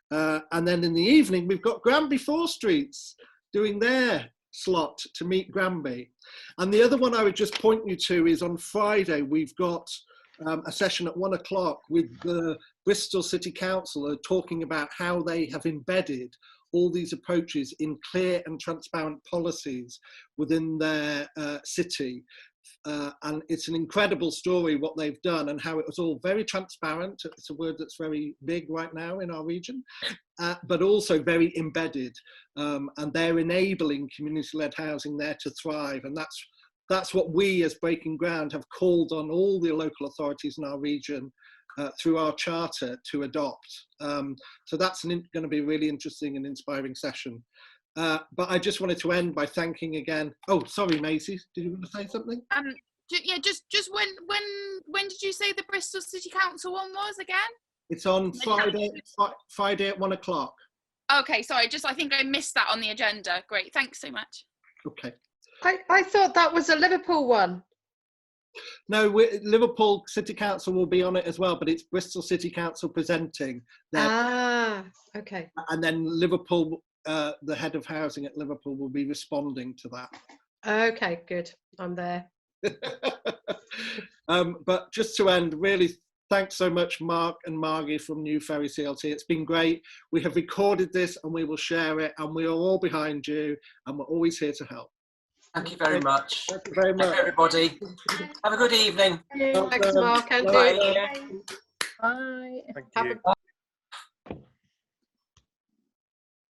And then in the evening, we've got Granby 4 Streets doing their slot to meet Granby. And the other one I would just point you to is on Friday, we've got a session at 1 o'clock with the Bristol City Council talking about how they have embedded all these approaches in clear and transparent policies within their city. And it's an incredible story what they've done and how it was all very transparent. It's a word that's very big right now in our region, but also very embedded. And they're enabling community-led housing there to thrive. And that's what we as Breaking Ground have called on all the local authorities in our region through our charter to adopt. So that's going to be a really interesting and inspiring session. But I just wanted to end by thanking again. Oh, sorry, Maisie, did you want to say something? Yeah, just when did you say the Bristol City Council one was again? It's on Friday at 1 o'clock. Okay, sorry, I think I missed that on the agenda. Great, thanks so much. Okay. I thought that was a Liverpool one. No, Liverpool City Council will be on it as well, but it's Bristol City Council presenting. Okay. And then Liverpool, the head of housing at Liverpool will be responding to that. Okay, good. I'm there. But just to end, really, thanks so much, Mark and Margie from New Ferry CLT. It's been great. We have recorded this and we will share it, and we are all behind you, and we're always here to help. Thank you very much. Thank you very much. Thank you, everybody. Have a good evening. Thanks, Mark. And Bye. Bye. Thank you.